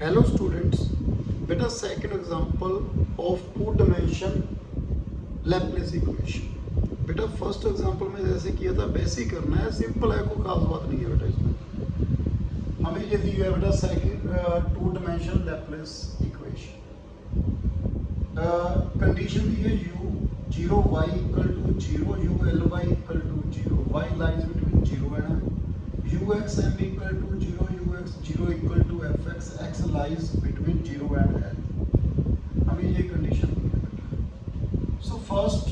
Hello students, बेटा second example of two dimension Laplace equation. बेटा first example में जैसे किया था वैसे ही करना है, सिंपल है, कोई खास बात नहीं है बेटा। इसमें हमें ये दी है बेटा second two dimension Laplace equation. Condition दी है u 0 y equal to 0 u l y equal to 0 y lies between 0 and ux m equal to 0 ux 0 equal to fx x lies between 0 and l। हमें ये condition दी है बेटा। So first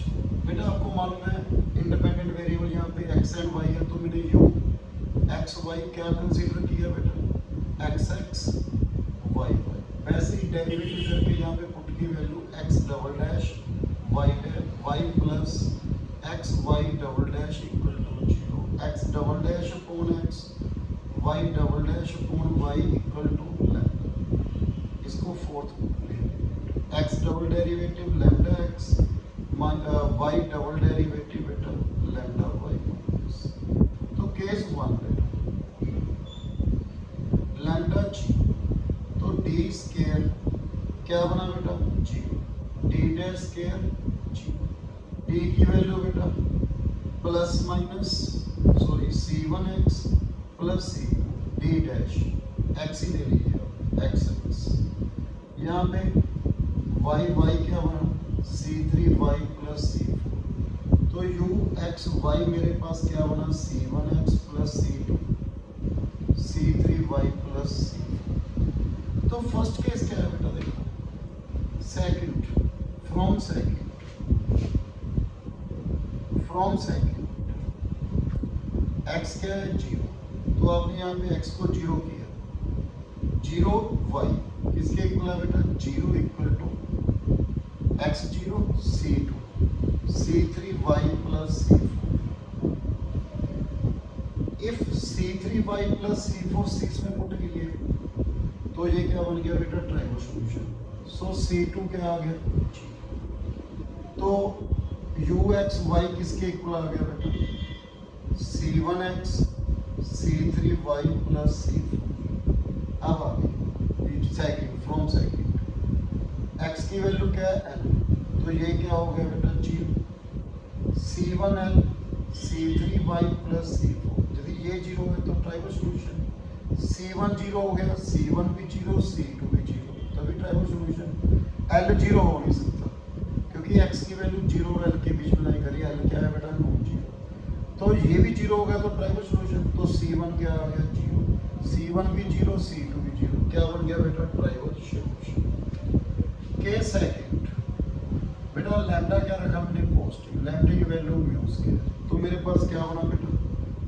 बेटा आपको मालूम है इंडिपेंडेंट वेरिएबल यहाँ पे x एंड y है, तो मैंने u x y क्या कंसीडर किया बेटा, x y y। वैसे ही डेरिवेटिव करके यहाँ पे पुट की value x double dash y है, y plus x y double dash equal to 0, x double dash upon x y double dash upon y equal to lambda. इसको fourth ले x double derivative lambda x y double derivative बेटा lambda y। तो case 1 बेटा lambda g, तो d square क्या बना बेटा 0, d dash square 0, d की वैल्यू बेटा plus minus c1x plus c d dash x ही ले लीजिए x यहाँ पे y क्या बना c3y प्लस c4, तो uxy मेरे पास क्या बना c1x plus c2 c3y plus c4। तो फर्स्ट केस क्या है बेटा, देखो सेकंड फ्रॉम सेकंड x क्या है 0, तो आपने यहाँ पे x को 0 किया, 0 y किसके इक्वल है बेटा 0 equal to x0 c2 c3y plus c4। If c3y plus c4 6 में पुट कीजिए तो ये क्या बन गया बेटा ट्राइगोनल सॉल्यूशन। सो c2 क्या आ गया, तो uxy किसके इक्वल आ गया बेटा c1x c3y प्लस c4। अब आ गई सेकंड फ्रॉम सेकंड x की वैल्यू क्या है l, तो ये क्या हो गया बेटा 0 c1l c3y प्लस c4। यदि ये 0 है तो ट्राइगोनल सॉल्यूशन, c1 0 हो गया, c1 भी 0 c2 भी 0, तभी ट्राइगोनल सॉल्यूशन। l 0 हो नहीं सकता क्योंकि x की वैल्यू 0 और l के बीच में नहीं करी, l क्या है बेटा नॉन 0, तो ये भी 0 हो गया तो ट्राइगोनल सॉल्यूशन। तो c1 क्या आ गया 0, c1 भी 0 c2 भी 0, क्या बन गया बेटा ट्राइगोनल सॉल्यूशन। के सेकंड बेटा लैम्डा क्या रखा मैंने पॉजिटिव, लैम्डा की वैल्यू म्यू स्क्वायर, तो मेरे पास क्या बना बेटा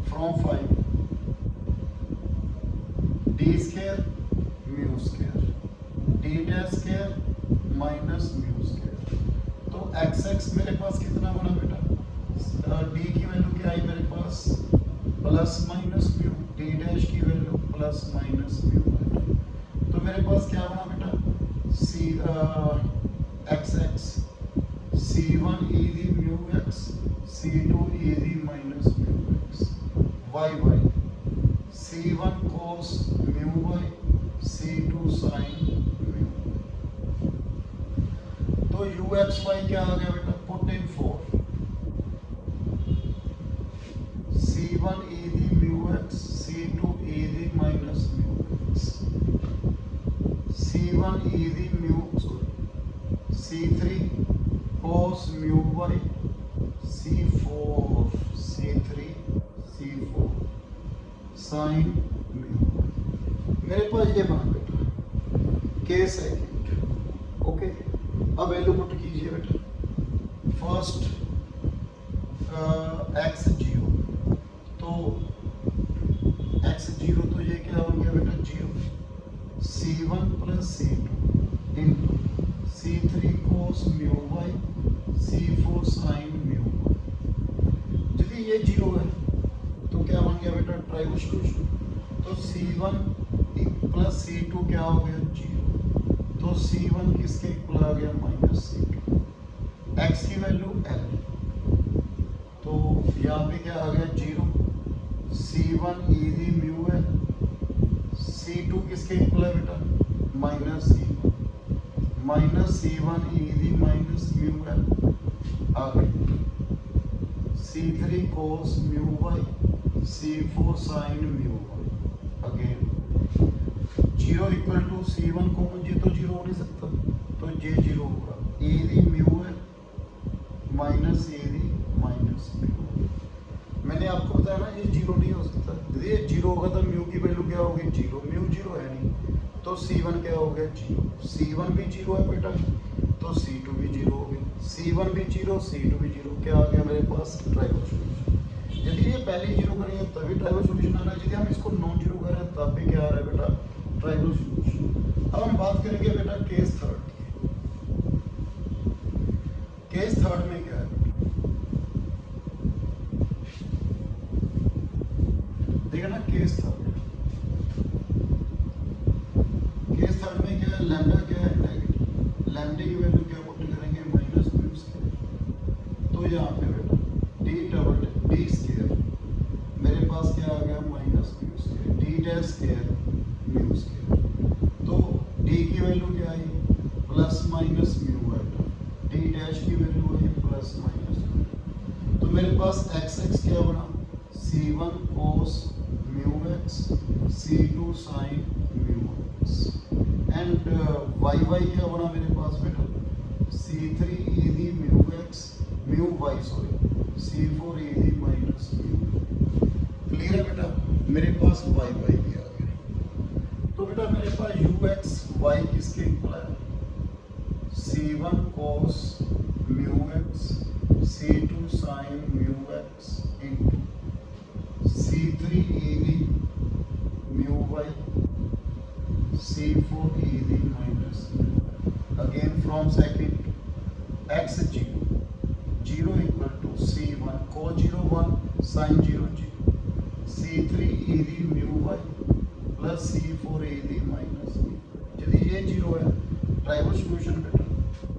from 5 d square mu square d dash square minus mu square. तो x मेरे पास कितना बना बेटा, d की वैल्यू क्या आई मेरे पास plus minus mu, d dash की वैल्यू प्लस माइनस म्यू बेटा। तो मेरे पास क्या बना बेटा x c1 e the mu x c2 e the minus mu x y c1 cos mu y c2 sin mu. तो uxy क्या आ गया बेटा put in 4 c1 e the mu x c2 e the minus mu x c1 e the mu c3 cos mu y c4 sin mu. मेरे पास ये बना बेटा के सेकंड। ओके, अब वैल्यू पुट कीजिए बेटा। फर्स्ट x0, तो x0 तो ये क्या हो गया बेटा 0 c1 plus c2 into c3 cos mu y c4 sin mu y। यदि ये 0 है तो क्या बन गया बेटा ट्राइगोनल सॉल्यूशन। तो c1 प्लस c2 क्या हो गया 0, तो c1 किसके इक्वल आ गया माइनस c2, x की वैल्यू l, तो यहाँ पे क्या आ गया 0 c1 e दी म्यू है, c2 किसके इक्वल है बेटा minus C1 e the minus mu L आगे C3 cos mu y C4 sin mu y again 0 equal to C1 common जे तो 0 हो नहीं सकता तो जे 0 होगा e the mu L minus A the minus mu. मैंने आपको बताया ना ये 0 नहीं हो सकता, यदि ये 0 होगा तो म्यू की वैल्यू क्या होगी 0, म्यू 0 है नहीं तो C1 क्या हो गया 0, C1 भी 0 है बेटा तो C2 भी 0 हो गया, C1 भी 0 C2 भी 0, क्या आ गया मेरे पास ट्राइवल सॉल्यूशन। यदि ये पहले 0 करेंगे तभी ट्राइवल सॉल्यूशन आ रहा है, यदि हम इसको नॉन 0 कर रहे हैं तब भी क्या आ रहा है बेटा ट्राइवल सॉल्यूशन। अब हम बात करेंगे बेटा केस थर्ड की। केस थर्ड में क्या है देखा ना, केस थर्ड में क्या है, लैम्डा क्या है नेगेटिव, लैम्डा की वैल्यू क्या पुट करेंगे माइनस म्यू स्क्वायर, तो यहाँ पे बेटा डी डबल डी स्क्वायर मेरे पास क्या आ गया minus mu square, d dash square mu square, तो डी की वैल्यू क्या आई प्लस माइनस म्यू है, डी डैश की वैल्यू है प्लस माइनस म्यू, तो मेरे पास एक्स एक्स क्या बना C1 cos mu x C2 sin mu x and y y क्या बना मेरे पास बेटा C3 e the mu x mu y sorry C4 e the minus mu. Clear है बेटा, मेरे पास वाई वाई भी आ गया, तो बेटा मेरे पास यू एक्स वाई किसके इक्वल है C1 cos mu x C2 sin mu x into C3 e the mu y C4 e the minus again from second x 0 equal to C1 cos 0 1 sin 0 0 C3 e the mu y plus C4 e the minus, यदि ये 0 है trivial solution बेटा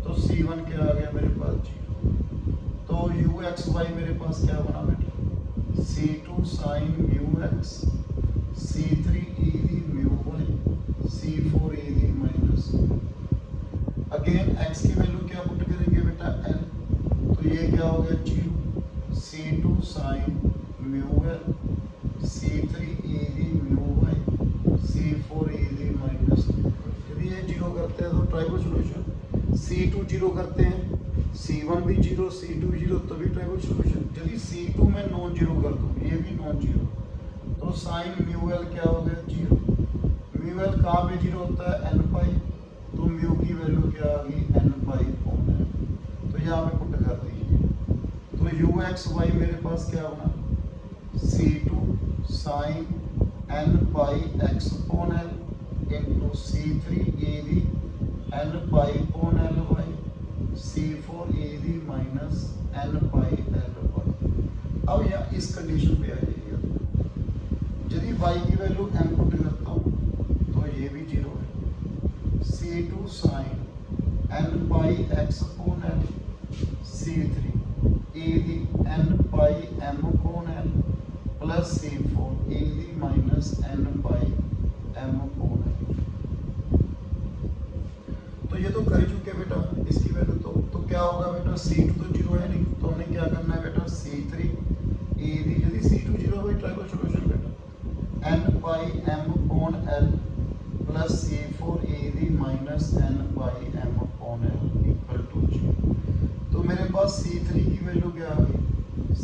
तो C1 क्या आ गया मेरे पास 0, तो u x y मेरे पास क्या बना बेटा C2 sin mu x C3 e the mu y C4 e the minus, again x की वैल्यू क्या पुट करेंगे बेटा n, तो ये क्या हो गया 0 C2 sin mu L C3 e the mu y C4 e the minus, यदि ये 0 करते हैं तो ट्राइवल सॉल्यूशन, C2 0 करते हैं C1 भी 0 C2 0 तभी ट्राइवल सॉल्यूशन। यदि C2 में नॉन 0 कर दूं ये भी नॉन 0 तो sin म्यू एल क्या हो गया 0, म्यू एल कहाँ पे 0 होता है n पाई, तो म्यू की वैल्यू क्या आ गई n पाई अपॉन n, तो यहाँ पे पुट कर दीजिए, तो u x y मेरे पास क्या बना C2 sin n pi x upon l into C3 e the n pi upon l y C4 e the minus n pi l y। अब यहाँ इस कंडीशन पे आ जाइए, यदि y की वैल्यू m पुट करता हूँ तो ये भी 0 है C2 sin n pi x upon l C3 e the n pi m upon l plus C4 e the minus n pi m upon l, तो ये तो कर चुके बेटा इसकी वैल्यू, तो क्या होगा बेटा C2 तो 0 है नहीं तो हमें क्या करना है बेटा C3 e दी, यदि C2 0 है ट्राइवल सॉल्यूशन बेटा n pi m upon l plus C4 e the minus n pi m upon l equal to 0, तो मेरे पास C3 की वैल्यू क्या आ गई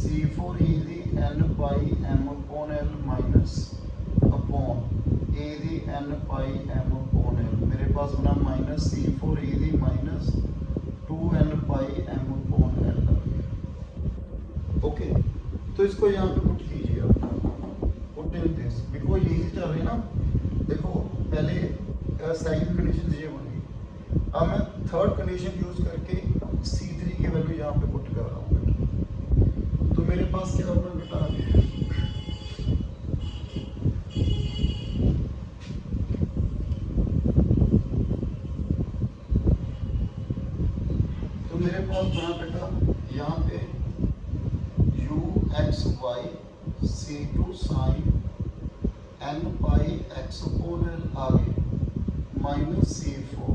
C4 e दी n pi m upon l minus upon e दी n pi m upon l, मेरे पास बना minus C4 e the minus 2n pi m upon l। Okay, तो इसको यहाँ पे पुट कीजिए आप, पुट इन दिस बिकॉज यही चल रही है ना, देखो पहले सेकंड कंडीशन ये बन गई, अब मैं थर्ड कंडीशन यूज करके C3 की वैल्यू यहाँ पे पुट कर रहा हूँ बेटा, तो मेरे पास क्या होगा बेटा मेरे पास बना बेटा यहाँ पे u x y C2 sin n pi x upon l आगे माइनस सी फोर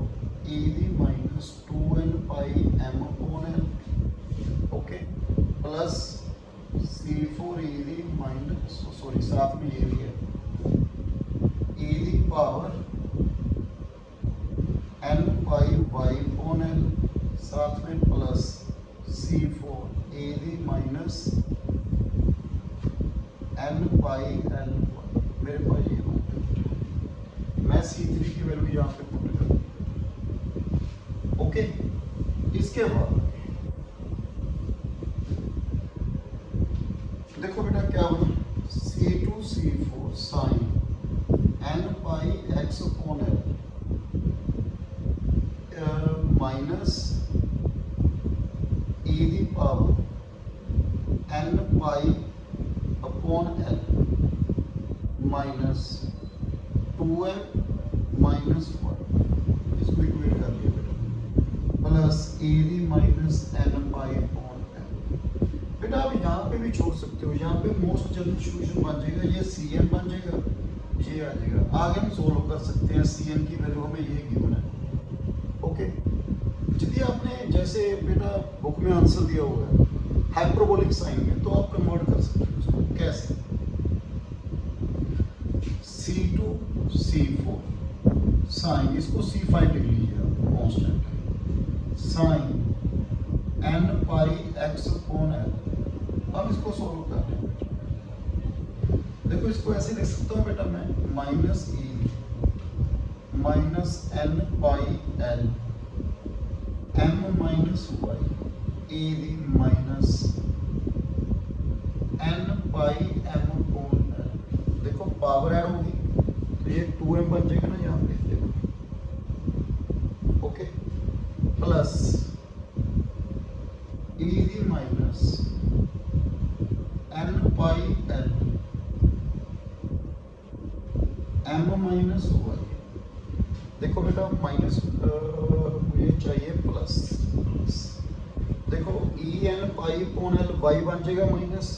ई दी minus 2n pi m upon l, okay, plus c four e दी माइनस, सॉरी साथ में ये भी है, e the power n pi y upon l, साथ में plus c four a the minus n pi l, मेरे पास ये बात है। मैं C3 की वैल्यू यहाँ पे पुट कर दूँ, ओके। इसके बाद देखो बेटा क्या बना, C2 C4 sine n pi x upon l minus e the power n pi upon l minus 2m minus 1, इसको इक्वेट कर लिया बेटा, plus e the minus n pi upon l। बेटा आप यहाँ पे भी छोड़ सकते हो, यहाँ पे मोस्ट जनरल सॉल्यूशन बन जाएगा, ये Cn बन जाएगा, ये आ जाएगा। आगे हम सोल्व कर सकते हैं, Cn की वैल्यू हमें ये गिवन है, ओके। यदि आपने जैसे बेटा बुक में आंसर दिया हुआ है हाइपरबोलिक साइन में, तो आप कन्वर्ट कर सकते हो उसको, कैसे, C2 C4 साइन, इसको C5 लिख लीजिए आप, कांस्टेंट है, sign n pi x upon l। अब इसको सोल्व कर रहे हैं, देखो इसको ऐसे लिख सकता हूँ बेटा मैं, minus E minus n pi l m minus Y A the minus n pi m upon l। देखो पावर ऐड होगी तो ये 2m बन जाएगा ना यहाँ पे, देखो, okay, plus e the minus n pi l m minus y. देखो बेटा माइनस मुझे चाहिए प्लस, देखो E N pi upon L Y बन जाएगा माइनस,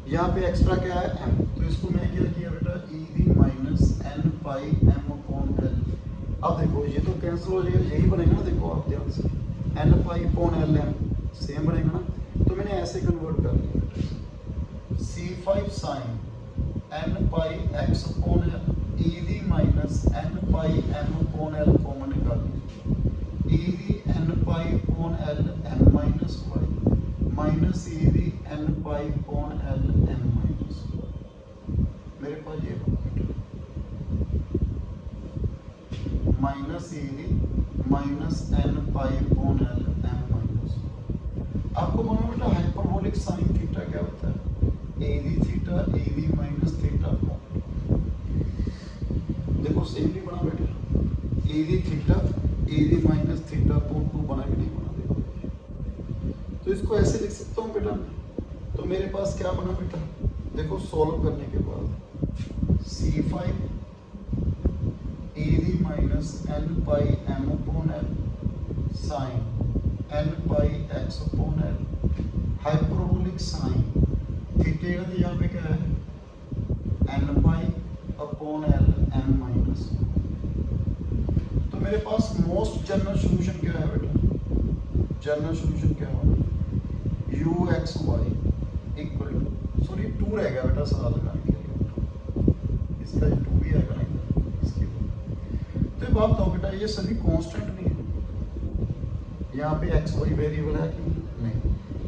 यहाँ पे एक्स्ट्रा क्या है m, तो इसको मैंने क्या किया बेटा, ई दी माइनस एन पाई m अपॉन एल। अब देखो ये तो कैंसिल हो जाएगा, यही बनेगा ना, देखो आप ध्यान से, n pi upon L m same बनेगा ना, तो मैंने ऐसे कन्वर्ट कर लिया, C5 sine n pi x upon L e दी minus n pi m upon l common निकाल लीजिए, ई दी n pi upon l m minus y minus e दी n pi upon l m minus y। मेरे पास ये minus e दी minus n pi upon l m minus y। आपको मालूम बेटा हाइपरबोलिक साइन थीटा क्या होता है, ए दी theta A the minus theta, देखो सेम नहीं बना बेटा, ए दी theta A the minus theta upon 2 बना कि नहीं बना, देखो। तो इसको ऐसे लिख सकता हूँ बेटा, तो मेरे पास क्या बना बेटा, देखो सोल्व करने के बाद C5 E the minus n pi m upon l sine n pi x upon l hyperbolic sine theta का यहाँ पे क्या है n pi upon l m minus. तो मेरे पास मोस्ट जनरल सॉल्यूशन क्या है बेटा, जनरल सॉल्यूशन क्या होगा, u x y equal to, sorry 2 रहेगा बेटा सारा लगाने के लिए, इसका 2 भी आएगा नहीं इसके बाद। तो ये बात बताओ बेटा, ये सभी कांस्टेंट नहीं है, यहाँ पे x y वेरिएबल है कि नहीं,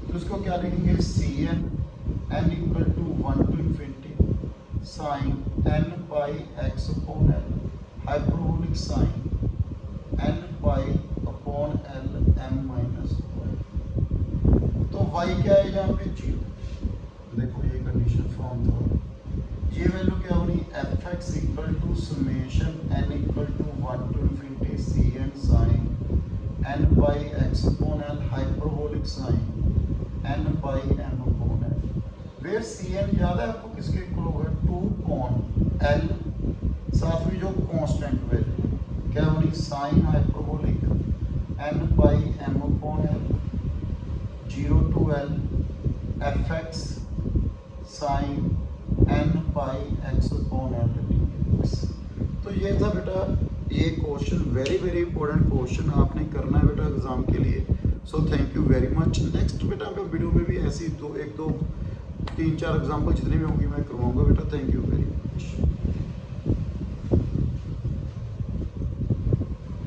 तो इसको क्या लिखेंगे, Cn n equal to 1 to infinity sine n pi x upon l hyperbolic sine n pi upon l m minus y। तो y क्या है यहाँ पे 0, देखो ये कंडीशन फॉर्म था, ये वैल्यू क्या होनी, fx equal to summation n equal to 1 to infinity Cn sine n pi x upon l hyperbolic sine n pi m upon l, where Cn याद है आपको किसके इक्वल होगा, 2 अपॉन l, साथ में जो कांस्टेंट वैल्यू क्या होनी, sine hyperbolic n pi m upon l 0 to l fx sine n pi x upon l dx। तो ये था बेटा ये question very very important question आपने करना है बेटा एग्जाम के लिए। So thank you very much. Next बेटा मैं वीडियो में भी ऐसी 2 1 2 3 4 एग्जाम्पल जितने भी होंगे मैं करवाऊंगा बेटा। Thank you very much.